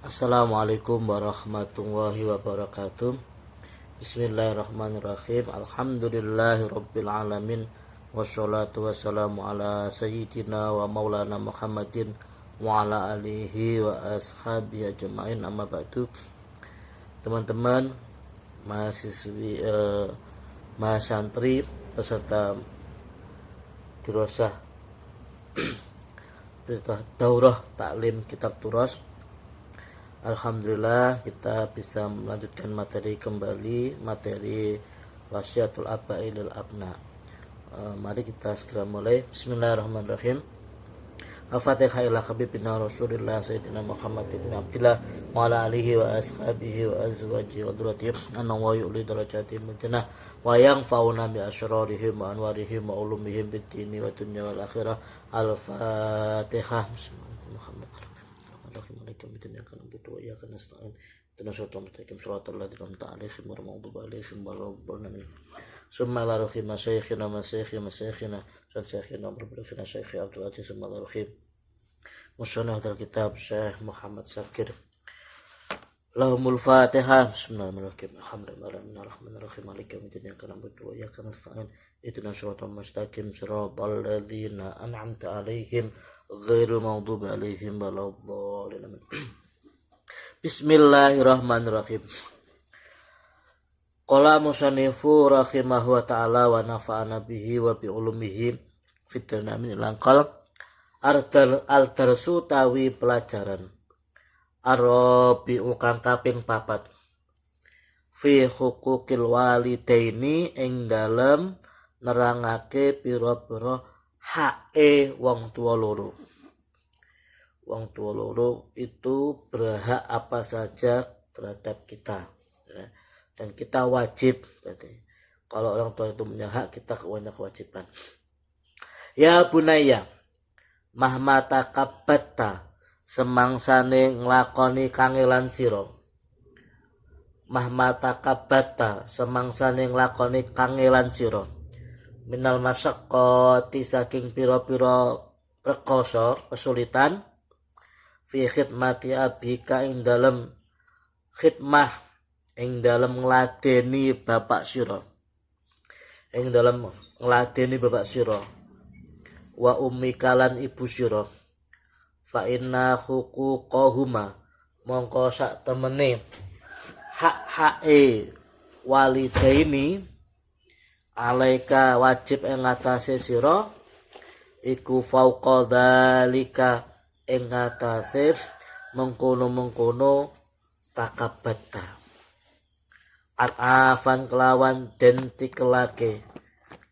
Assalamualaikum warahmatullahi wabarakatuh. Bismillahirrahmanirrahim. Alhamdulillahirabbil alamin. Wassalatu wassalamu ala sayyidina wa maulana Muhammadin wa ala alihi wa ashabihi ajmain. Amma ba'du. Teman-teman mahasiswi mahasantri peserta dirosah daurah taklim kitab turas. Alhamdulillah kita bisa melanjutkan materi wasiatul aba'i lil abna. Mari kita segera mulai. Bismillahirrahmanirrahim. Al-Fatihah ila habibina Rasulillah Sayyidina Muhammad ibn Abdillah wa ala alihi wa ashabihi wa azwajihi wa dhurriyyatihi anna wa yu'li darajatihim bil jannah wa yanfa'una bi asrarihim wa anwarihim wa ulumihim bid dini wa dunya wal akhirah. Al-Fatihah. Bismillahirrahmanirrahim. Kitab Syekh Muhammad Syakir. Lahumul Fatihah. Bismillahirrahmanirrahim. Alhamdulillahirrahmanirrahim. Maliki yaumiddin. Iyyaka na'budu wa iyyaka nasta'in. Ihdinas siratal mustaqim. Siratal ladzina an'amta 'alaihim ghairil maghdubi 'alaihim waladdallin. Bismillahirrahmanirrahim. Qala musannifu rahimahu wa ta'ala wa nafa'ana bihi wa bi ulumihi fid dunya langkal al-darsu tawi pelajaran arabi'u kang kaping 4 fi huquqil walidaini ing dalem nerangake pira-pira hake wong tua loro. Wong tua loro itu berhak apa saja terhadap kita, ya. Dan kita wajib, berarti kalau orang tua itu punya hak, kita punya kewajiban. Ya bunaya, mahma takabbata semangsane nglakoni kangelan sira. Mahma takabbata semangsane nglakoni kangelan sira. Minal masyaqqati saking pira-pira perkasa kesulitan fi khidmati abika ing dalem khidmah ing dalem ngladeni bapak sira. Ing dalem ngladeni bapak sira wa ummika lan ibu sira. Fa inna huquqahuma mongko sak temene hak-hake walidaini alaika wajib ing atase sira iku fauqa dzalika ing atase mengkono-mengkono takabbata at'afan kelawan den tikelake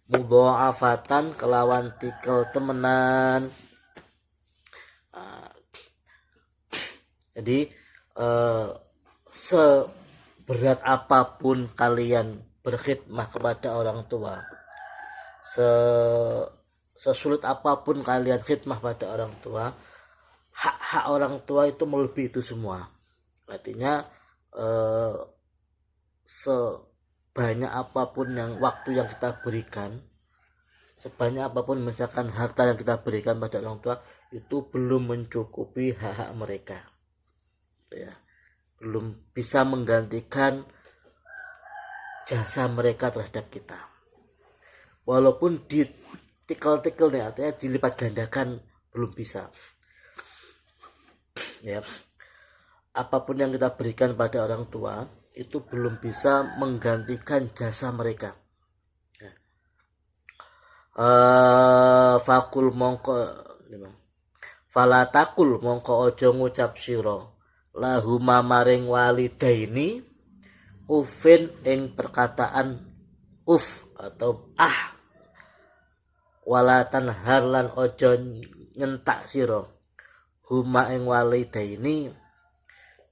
mudha'afatan kelawan tikel temenan. Jadi seberat apapun kalian berkhidmah kepada orang tua, sesulit apapun kalian khidmah pada orang tua, hak-hak orang tua itu melebihi itu semua. Artinya sebanyak apapun yang waktu yang kita berikan, sebanyak apapun misalkan harta yang kita berikan pada orang tua, itu belum mencukupi hak-hak mereka, ya, belum bisa menggantikan jasa mereka terhadap kita. Walaupun ditikel-tikel nih, artinya dilipat gandakan, belum bisa, ya. Apapun yang kita berikan pada orang tua itu belum bisa menggantikan jasa mereka. Fakul mongko falatakul mongko ojo ngucap sira lahuma maring walidaini ufin ing perkataan uf atau walatan harlan ojo nyentak sira huma ing walidaini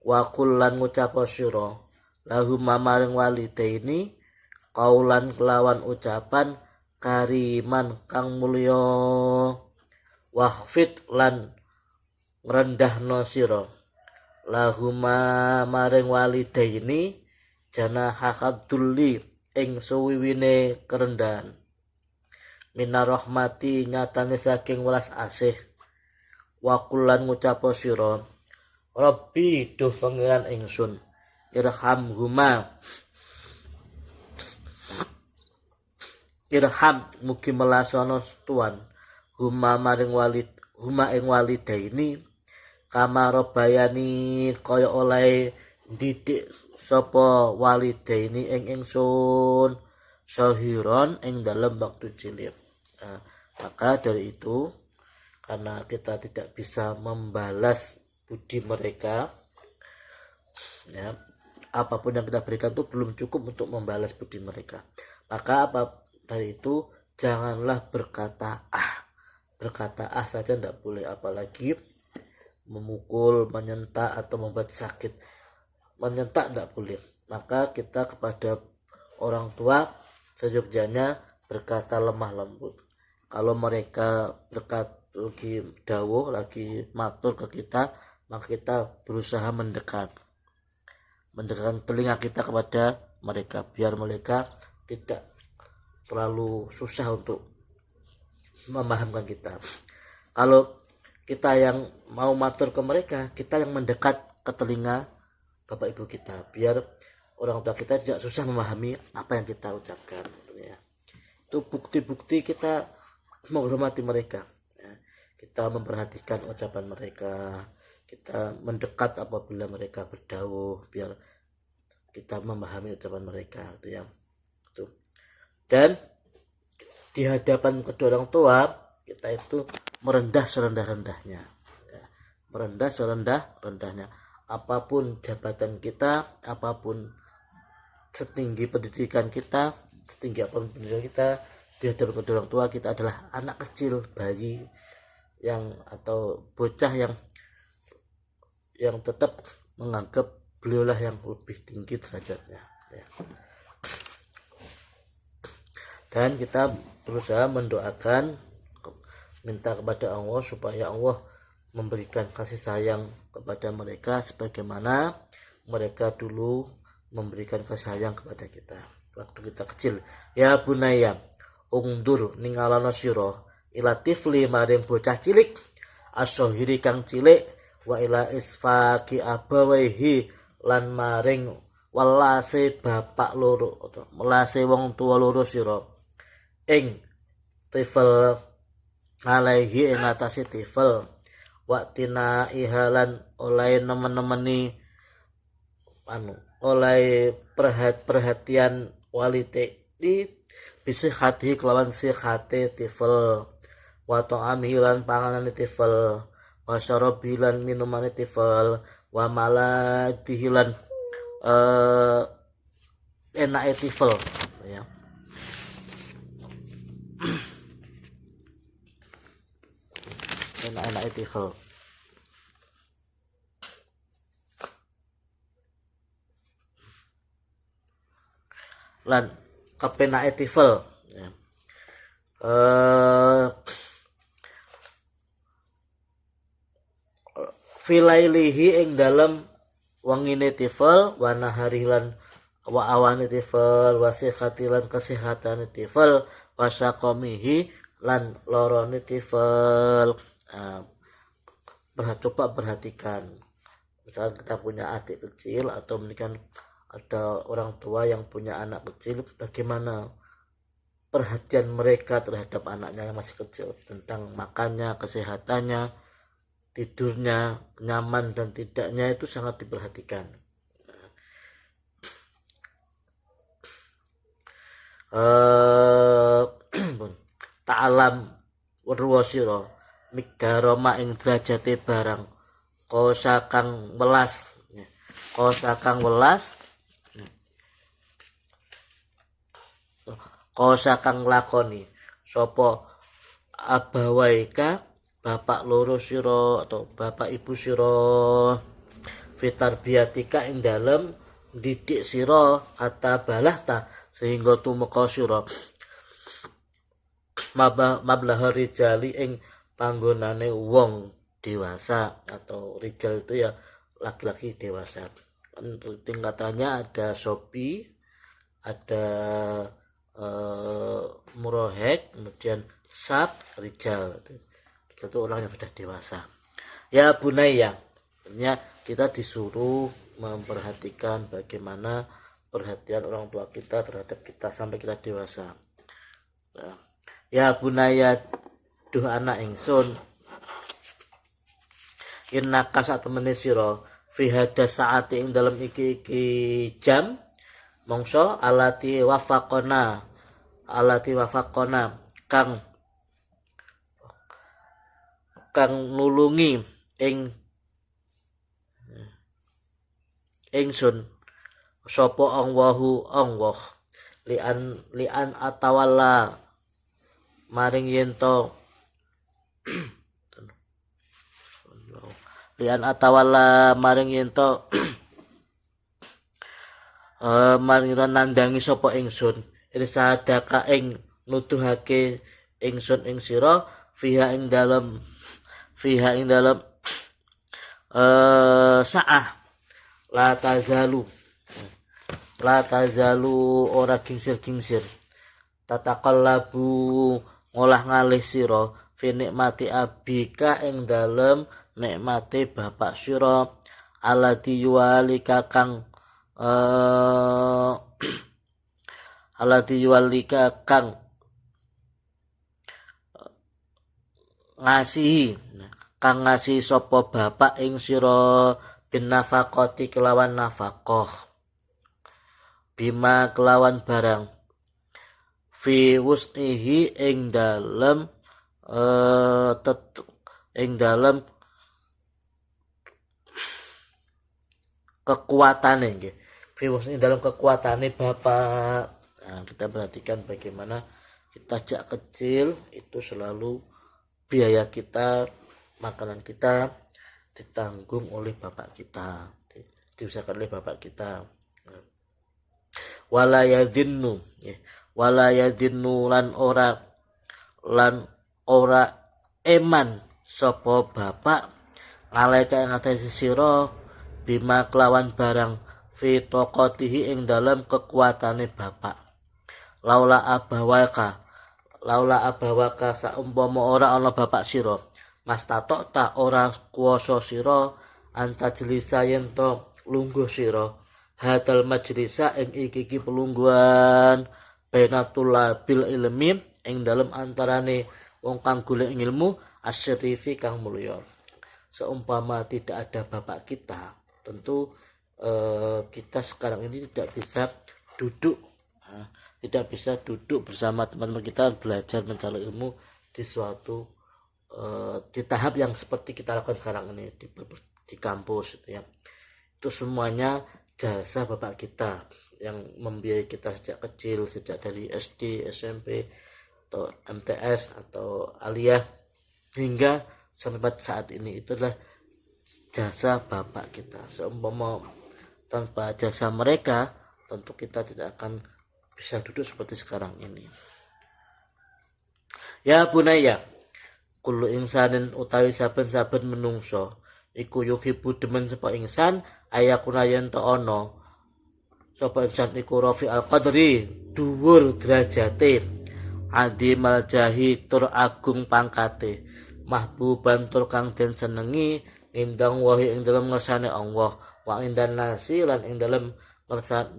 wakul lan ngucap sira lahuma maring walidaini kaulan kelawan ucapan kariman kang mulya wahfid lan ngrendahno sira lahuma maring walidaini janahakadulli ing suwiwine kerendahan minar rahmati nyatane saking welas asih wa kullan ngucap sira Rabbi duh pangeran ingsun, irhamhuma irham mugi melasono tuan huma maring huma ing walidaini kama robayani kaya oleh didik sapa walidaini ing ingsun sahiron ing dalam waktu cilik. Maka dari itu, karena kita tidak bisa membalas budi mereka, ya, apapun yang kita berikan itu belum cukup untuk membalas budi mereka. Maka dari itu janganlah berkata saja tidak boleh, apalagi memukul, menyentak atau membuat sakit. Menyentak tidak boleh. Maka kita kepada orang tua seyogyanya berkata lemah lembut. Kalau mereka berkata lagi dawuh, lagi matur ke kita, maka kita berusaha mendekatkan telinga kita kepada mereka, biar mereka tidak terlalu susah untuk memahamkan kita. Kalau kita yang mau matur ke mereka, kita yang mendekat ke telinga bapak ibu kita, biar orang tua kita tidak susah memahami apa yang kita ucapkan. Itu bukti-bukti kita menghormati mereka. Kita memperhatikan ucapan mereka, kita mendekat apabila mereka berdawuh, biar kita memahami ucapan mereka. Dan di hadapan kedua orang tua, kita itu merendah serendah-rendahnya, merendah serendah-rendahnya. Apapun jabatan kita, apapun setinggi pendidikan kita, setinggi apapun pendidikan kita, di hadapan kedua orang tua kita adalah anak kecil, bayi atau bocah yang tetap menganggap beliaulah yang lebih tinggi derajatnya. Dan kita berusaha mendoakan, minta kepada Allah supaya Allah memberikan kasih sayang kepada mereka sebagaimana mereka dulu memberikan kasih sayang kepada kita waktu kita kecil. Ya bunaya ungdur ningalana sira ila tifli maring bocah cilik asohiri kang cilik wa ila isfaqi abawaihi lan maring welase bapak loro atau melase wong tua loro sira ing tifel alaihi ing atase tifel waktina ihalan oleh nemen-nemeni oleh perhatian walite di bisa hati kelawan si hati tifel wa ta'amilan panganan tifel wa syarabilan minuman tifel wa maladihilan enak tifel, ya. Enak tifel. Lan kepenake tifel, ya. Filailihi ing dalam wangine tifel wa naharilan wa awane tifel wa sihatilan kesehatan tifel wa saqamihi lan lorone tifel. Coba perhatikan, misalnya kita punya adik kecil atau mungkin ada orang tua yang punya anak kecil, bagaimana perhatian mereka terhadap anaknya yang masih kecil, tentang makannya, kesehatannya, tidurnya, nyaman dan tidaknya itu sangat diperhatikan. Ta'alam warwasiro mikdaroma ing derajate barang kosa kang welas kosa kang lakoni sapa abawaika bapak loro sira atau bapak ibu sira fitar biatika ing dalem didik sira kata balahta sehingga tumeka sira mablah rijali ing panggonane wong dewasa, atau rijal itu ya laki-laki dewasa. Tingkatannya ada sobi, ada murohek, kemudian sab, rijal. Itu orang yang sudah dewasa. Ya bunaya, artinya kita disuruh memperhatikan bagaimana perhatian orang tua kita terhadap kita sampai kita dewasa. Ya bunaya, duh anak ingsun, innaka sak temene sira fi hada saati ing dalem iki jam mongso alati wafaqona kang nulungi ingsun sapa Allah lian atawalla maring yento maring nandangi sapa ingsun irsadaka ing nuduhake ingsun ing sira fiha ing dalem saah la tazalu ora gingsir tataqallabu ngolah ngalih sira fi nikmati abika ing dalem nikmate bapak sira alati yualika kang ngasihi sapa bapak ing sira bin nafaqati kelawan nafaqah bima kelawan barang fi wus'ihi ing dalem kekuatane nggih fi wus'ihi dalam kekuatane bapak. Nah, kita perhatikan bagaimana kita sejak kecil itu selalu biaya kita, makanan kita ditanggung oleh bapak kita, diusahakan oleh bapak kita. Wala yadinnu lan ora eman sapa bapak ngalaika ing atase sira bima kelawan barang fi taqatihi ing dalam kekuatane bapak. Laula abawaka saumpama ora ana bapak sira mastatok ta ora kuwasa sira antajlisa yen to lungguh sira hadal majlisa ing iki pelungguhan bainatul bil ilmi ing dalem antarane wong kang golek ilmu asyrifi kang mulya. Seumpama tidak ada bapak kita, tentu kita sekarang ini tidak bisa duduk bersama teman-teman kita belajar mencari ilmu di suatu di tahap yang seperti kita lakukan sekarang ini di kampus gitu ya. Itu semuanya jasa bapak kita yang membiayai kita sejak kecil, sejak dari SD, SMP atau MTS atau aliyah hingga sampai saat ini. Itu adalah jasa bapak kita. Seumpama tanpa jasa mereka, tentu kita tidak akan bisa duduk seperti sekarang ini. Ya bunaya, kullu insanin utawi saben-saben menungso iku yuhibbu demen sapa insan ayakuna yen ta ana sapa insan iku rafi al qadri dhuwur derajate adimal jahi tur agung pangkate mahbuban tur kang den senengi indang wahi ing dalem ngersane Allah wa indan nasi lan ing dalem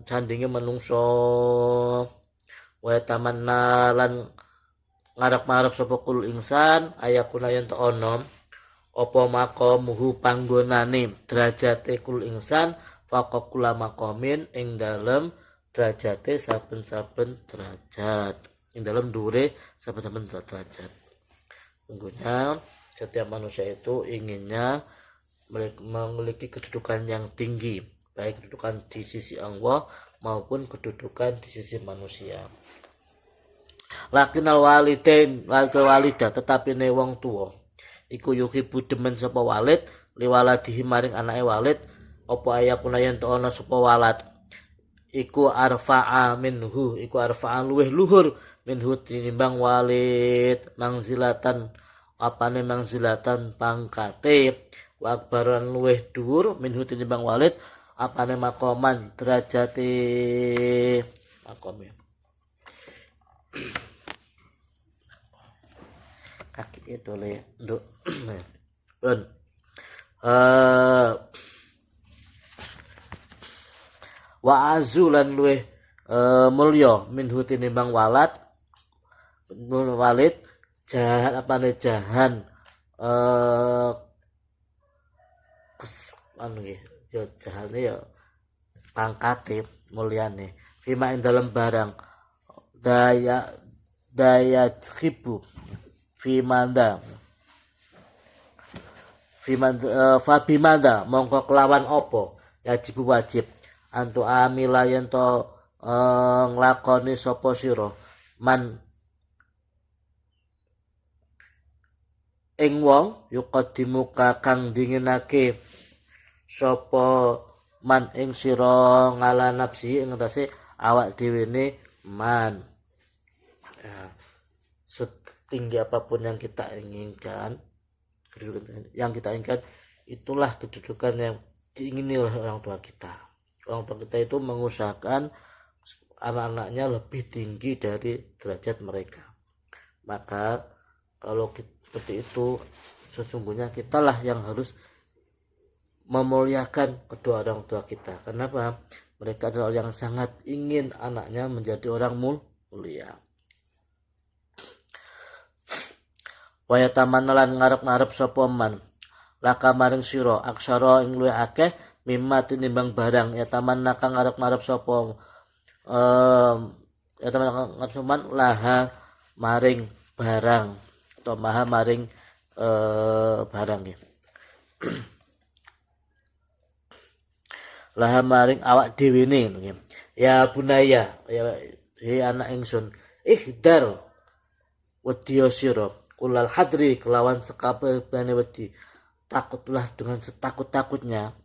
sandinge menungso wa tamanna lan ngarep-ngarep sapa kul insan ayakuna yen ta ana apa maqamuhu panggonane derajate kul insan faqaqula maqamin ing dalem derajate saben-saben derajat ing dalem dhuwure saben-saben derajat. Sungguhnya setiap manusia itu inginnya memiliki kedudukan yang tinggi, baik kedudukan di sisi Allah maupun kedudukan di sisi manusia. Lakinal walidain wal walidah tetapi ne wong tuwa iku yuhibbu demen sapa walid liwaladihi maring anake walid apa ayakuna yen to ana sapa walad iku arfa'a luweh luhur minhu tinimbang walid mangzilatan apane mangzilatan pangkate wa akbaran luweh dhuwur minhu tinimbang walid apane makoman derajate makome kaki itu le nduk wa azulan luweh mulya minhu tinimbang walid jahan apane jahan anu nggih ya jahane ya pangkate mulyane fima ing dalem barang daya khibu fimanda fabimanda mongko kelawan opo wajib antu amila yen to nglakoni sapa sira man ing wong yuqaddimuka kang dinginake sapa man ing sira ngala nafsi ing atase awak dhewe ne man. Ya, setinggi apapun yang kita inginkan, itulah kedudukan yang diingini oleh orang tua kita. Orang tua kita itu mengusahakan anak-anaknya lebih tinggi dari derajat mereka. Maka kalau seperti itu, sesungguhnya kitalah yang harus memuliakan kedua orang tua kita. Kenapa? Mereka adalah yang sangat ingin anaknya menjadi orang mulia. Wa yatamanna lan ngarep-ngarep sapa man laka maring sira aksara ing luwih akeh mimma tinimbang barang yatamanna kang ngarep-ngarep sapa yatamanna ngarep man laha maring barang atau maha maring barang ya. Laha maring awak dhewe ne ya bunaya ya anak ingsun ihdar wedya sira kulal hadri kelawan sekabehane wedi takutlah dengan setakut-takutnya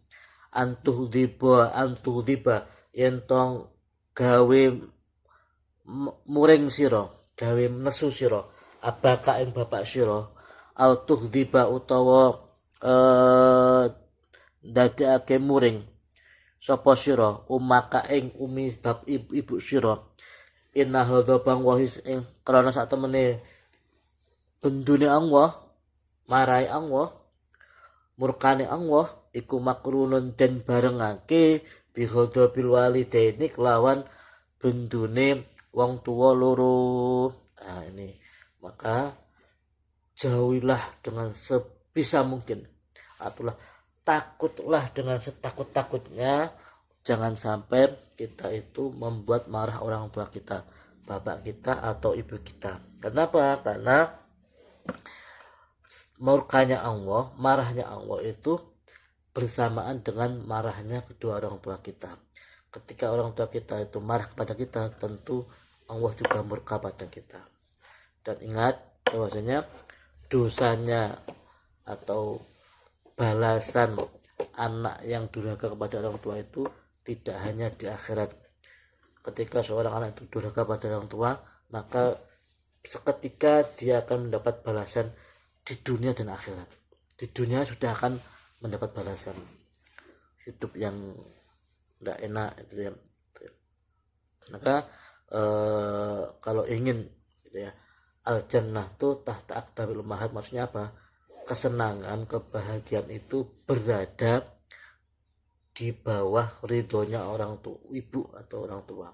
antuh diba yen tong gawe muring sira gawe nesu sira abaka ing bapak sira autuh diba utawa dadekake muring sapa sira umaka ing umi bab ibu sira inna hadza bang wahis ing krana sak temene bendune Allah marai Allah murkane Allah iku makrunun den barengake bi ghadabil walidaini kelawan bendune wong tua loro. Nah ini maka jauhilah dengan sebisa mungkin atulah takutlah dengan setakut-takutnya jangan sampai kita itu membuat marah orang tua kita, bapak kita atau ibu kita. Kenapa? Karena murkanya Allah, marahnya Allah itu bersamaan dengan marahnya kedua orang tua kita. Ketika orang tua kita itu marah kepada kita, tentu Allah juga murka pada kita. Dan ingat bahwasanya dosanya atau balasan anak yang durhaka kepada orang tua itu tidak hanya di akhirat. Ketika seorang anak itu durhaka pada orang tua, maka seketika dia akan mendapat balasan di dunia dan akhirat. Di dunia sudah akan mendapat balasan hidup yang tidak enak itu ya. Maka kalau ingin gitu ya, al jannah tuh tahta aqdabil ummahat, maksudnya apa? Kesenangan, kebahagiaan itu berada di bawah ridhonya orang tua, ibu atau orang tua.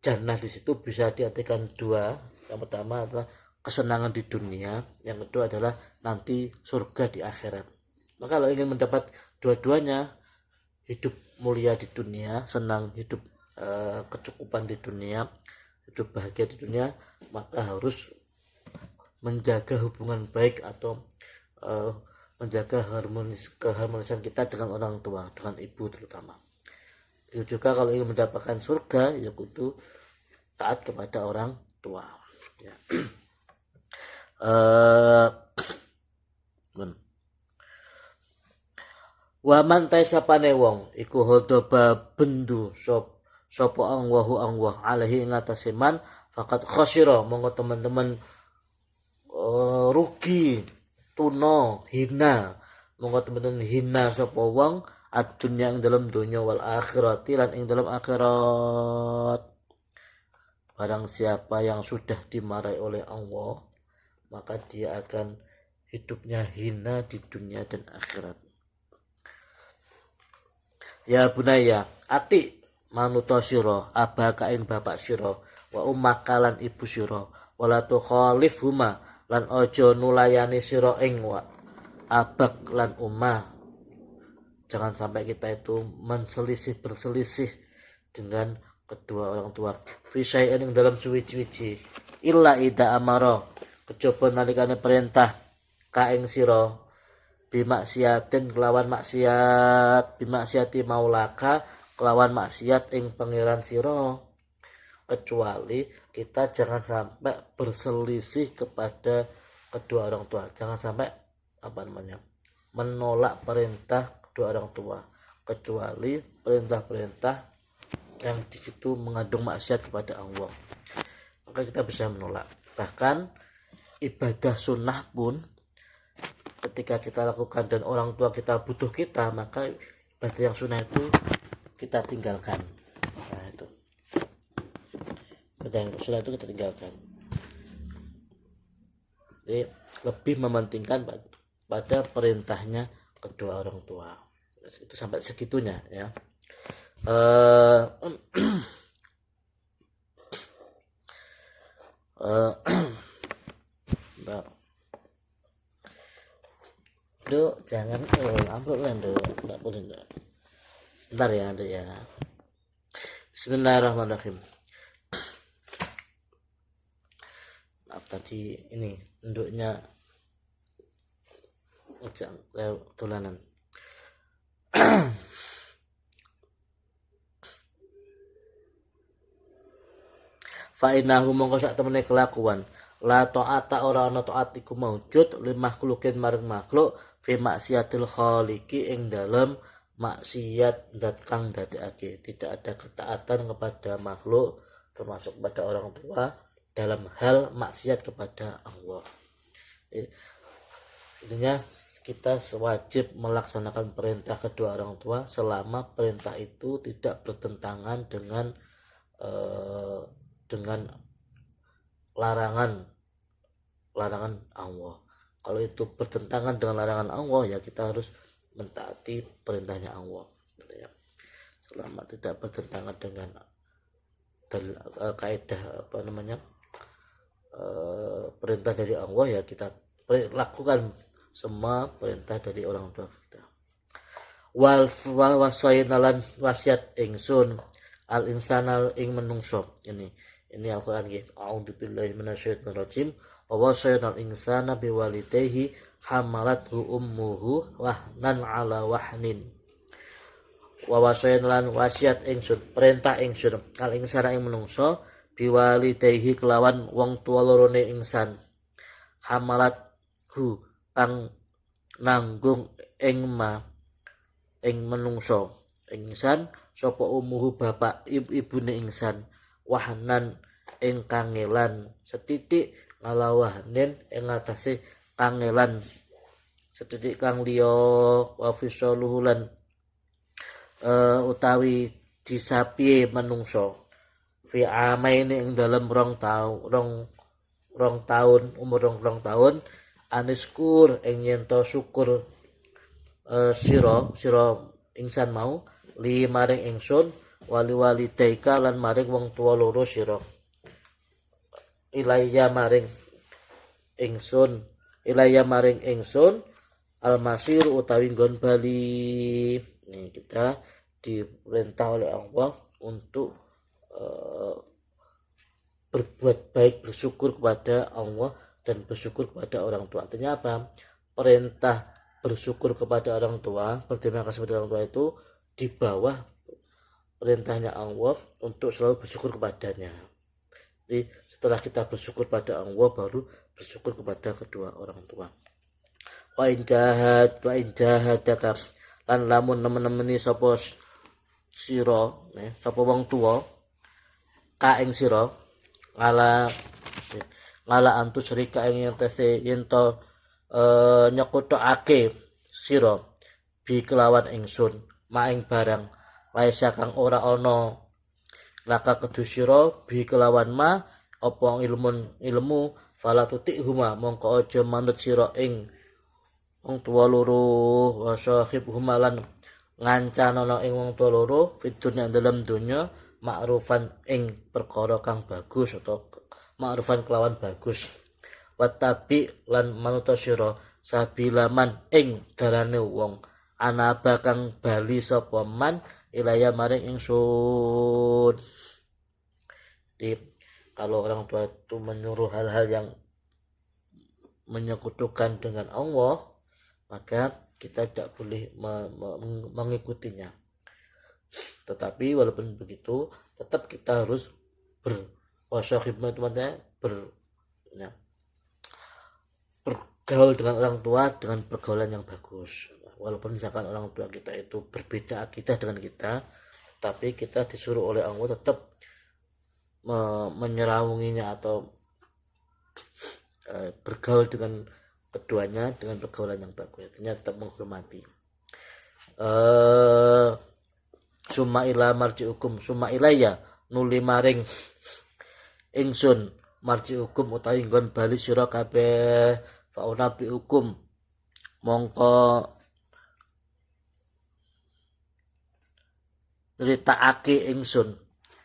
Jannah di situ bisa diartikan dua. Yang pertama adalah kesenangan di dunia, yang kedua adalah nanti surga di akhirat. Maka kalau ingin mendapat dua-duanya, hidup mulia di dunia, senang hidup, kecukupan di dunia, hidup bahagia di dunia, maka harus menjaga hubungan baik atau menjaga keharmonisan kita dengan orang tua, dengan ibu terutama. Itu juga kalau ingin mendapatkan surga, ya kudu taat kepada orang tua. Ya. Wa man taisapane wong iku hodoba bendu sapa Allah alaihi ing atase man faqad khasira monggo teman-teman rugi tuna hina monggo teman-teman hina sapa wong adunya ing dalam dunya wal akhirati lan ing dalam akhirat. Barang siapa yang sudah dimarahi oleh Allah, maka dia akan hidupnya hina di dunia dan akhirat. Ya bunaya ati manuta sira abaka ing bapak sira wa ummaka lan ibu sira wala tukhalifhuma lan aja nulayani sira ing wa abak lan ummah. Jangan sampai kita itu berselisih dengan kedua orang tua. Fi syai'in ing dalam suwi-wiji illa ida amara kejaba nalikane perintah ka ing sira bimaksiatin kelawan maksiat bimaksiati maulaka kelawan maksiat ing pangeran sira. Kecuali kita jangan sampai berselisih kepada kedua orang tua, jangan sampai menolak perintah kedua orang tua, kecuali perintah-perintah yang di situ mengandung maksiat kepada Allah, maka kita bisa menolak. Bahkan ibadah sunnah pun ketika kita lakukan dan orang tua kita butuh kita, maka ibadah yang sunnah itu kita tinggalkan. Nah itu ibadah yang sunnah itu kita tinggalkan. Jadi lebih mementingkan pada perintahnya kedua orang tua. Itu sampai segitunya ya. Duk, jangan ambruk lah, Duk. Enggak boleh, Duk. Bentar ya, Duk ya. Bismillahirrahmanirrahim. Maaf tadi ini induknya ngejak tulanan. Fa innahu mongko sak temene kelakuan la ta'ata ora ana taat iku maujud li makhlukin marang makhluk fi maksiatil khaliqi ing dalem maksiat zat kang dadekake. Tidak ada ketaatan kepada makhluk termasuk kepada orang tua dalam hal maksiat kepada Allah. Intinya kita wajib melaksanakan perintah kedua orang tua selama perintah itu tidak bertentangan dengan larangan Allah. Kalau itu bertentangan dengan larangan Allah, ya kita harus mentaati perintahnya Allah. Selama tidak bertentangan dengan kaidah perintah dari Allah, ya kita lakukan semua perintah dari orang tua kita. Wal wasainalan wasiat ingsun al insanal ing menungso. Ini Al-Qur'an nggih. A'udzubillahi minasyaitonir rajim. Wa wasainal insana biwalidayhi hamalathu ummuhu wahnan ala wahnin. Wa wasainalan wasiat ingsun perintah ingsun al insana ing menungso biwalidayhi kelawan wong tuwa lorone insan. Hamalathu kang nanggung ing menungso insan sapa umuhu bapak ibune insan wahnan ing kangelan setitik ngalawahnen ing atase kangelan setitik kang liya wa fisaluhulan utawi disapiye menungso fi amaini ing dalem rong taun umur rong taun aniskur ing yen to syukur sira insan mau li maring ingsun wali daika lan maring wong tuwa loro sira ilaya maring ingsun almasir utawi nggon bali. Ini kita diperintah oleh Allah untuk berbuat baik, bersyukur kepada Allah dan bersyukur kepada orang tua. Artinya apa? Perintah bersyukur kepada orang tua, berterima kasih kepada orang tua itu di bawah perintahnya Allah untuk selalu bersyukur kepadanya. Jadi setelah kita bersyukur pada Allah, baru bersyukur kepada kedua orang tua. Wa in jahadaka lan lamun nemen-nemeni sapa sira sapa wong tuwa ka ing sira ngala antus rika ing yen to nyekutake sira bi kelawan ingsun maing barang laisa kang ora ana laka kedhu sira bi kelawan ma apa ilmu fala tutihuma mongko aja manut sira ing wong tuwa loro wa sahib humalan ngancanono ing wong tuwa loro fidunya dalam dunya ma'rufan ing perkara kang bagus atau ma'rufan kelawan bagus watabi lan manuta sira sabilaman ing dalane wong anaba kang bali sapa man ilaya maring ingsun. Jadi kalau orang tua itu menyuruh hal-hal yang menyekutukan dengan Allah, maka kita tidak boleh mengikutinya. Tetapi walaupun begitu, tetap kita harus bergaul dengan orang tua dengan pergaulan yang bagus. Walaupun misalkan orang tua kita itu berbeda akidah dengan kita, tapi kita disuruh oleh Allah tetap menyeraunginya atau bergaul dengan keduanya dengan pergaulan yang bagus, artinya tetap menghormati. Summa ila marji'ukum summa ilaya nuli maring ingsun marji'ukum utawi nggon bali sira kabeh faunabi hukum mongko nyritakake ingsun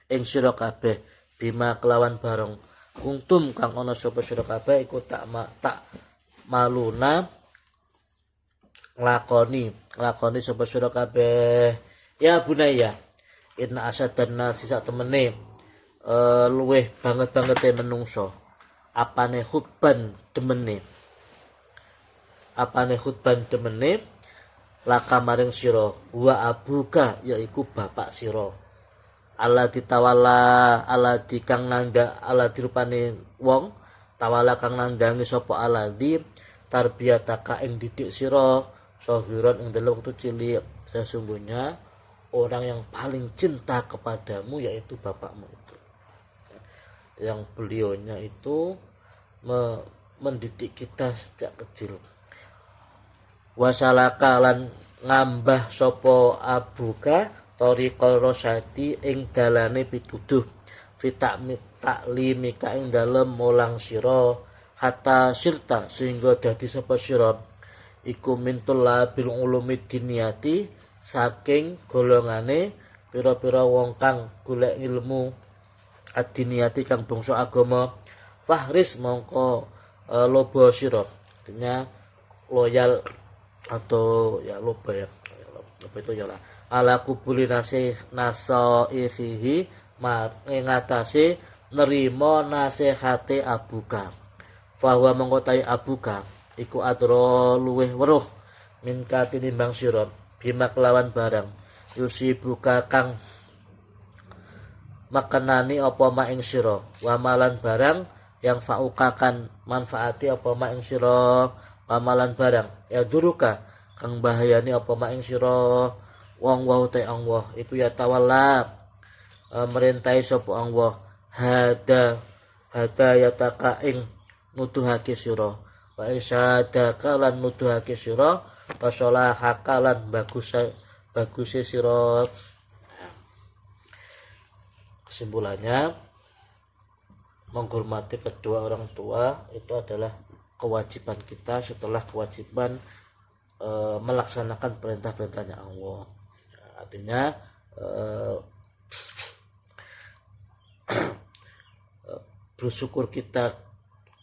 ing sira kabeh bima kelawan bareng kuntum kang ana sapa sira kabeh iku tak maluna nglakoni sapa sira kabeh ya bunaya inna asadan nasi sak temene luweh banget menungso apane khutban demene laka maring sira wa abuka yaiku bapak sira ala ditawala ala dikang nanda ala dirupane wong tawala kang nandangi sapa aladi tarbiyataka ing didik sira sahiran ing dalem wektu cilik. Sesungguhnya orang yang paling cinta kepadamu yaitu bapakmu itu, yang beliaunya itu mendidik kita sejak kecil. Wasalaka lan ngambah sapa abuka tariqal rosyadi ing dalane pituduh taklimika ing dalem mulang sira hatta sirta sehingga dadi sapa sira iku mintul bil ulumi diniyati saking golongane pira-pira wong kang golek ilmu adiniyati kang bangsa agama fahris mongko loba sira artinya loyal atau ya loba ya apa itu ya lah ala kubuli nasaihi ngatasi nerima nasihate abuka bahwa mengkotai abuka iku adro luweh weruh minka tinimbang sira bima kelawan barang yusibuka kang makenani apa ma ing sira wamalan barang yang faukakan manfaati apa ma ing sira wamalan barang ya duruka kang bahayani apa ma ing sira wong wa ta Allah itu ya tawalla merintai sapa Allah hada yataka ing nuduhake sira wa isyadaka lan nuduhake sira wa sholahaka lan baguse sira. Kesimpulannya, menghormati kedua orang tua itu adalah kewajiban kita setelah kewajiban melaksanakan perintah-perintahnya Allah. Artinya bersyukur kita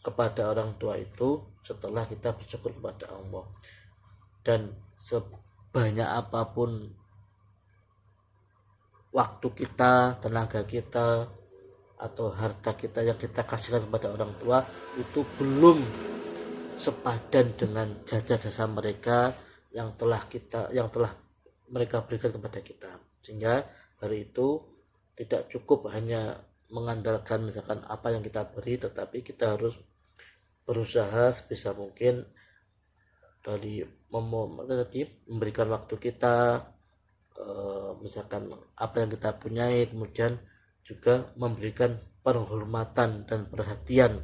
kepada orang tua itu setelah kita bersyukur kepada Allah. Dan sebanyak apapun waktu kita, tenaga kita, atau harta kita yang kita kasihkan kepada orang tua itu belum sepadan dengan jasa-jasa mereka yang telah mereka berikan kepada kita. Sehingga dari itu tidak cukup hanya mengandalkan misalkan apa yang kita beri, tetapi kita harus berusaha sebisa mungkin dari memberikan waktu kita, misalkan apa yang kita punyai, kemudian juga memberikan penghormatan dan perhatian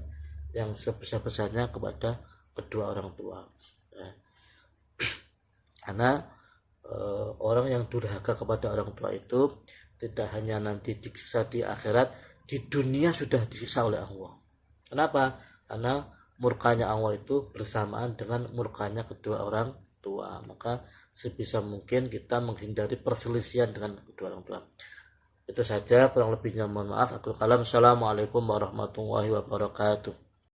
yang sebesar-besarnya kepada kedua orang tua. Karena orang yang durhaka kepada orang tua itu tidak hanya nanti disiksa di akhirat, di dunia sudah disiksa oleh Allah. Kenapa? Karena murkanya Allah itu bersamaan dengan murkanya kedua orang tua. Maka sebisa mungkin kita menghindari perselisihan dengan kedua orang tua. Itu saja, kurang lebihnya mohon maaf. Aku kalam. Assalamualaikum warahmatullahi wabarakatuh.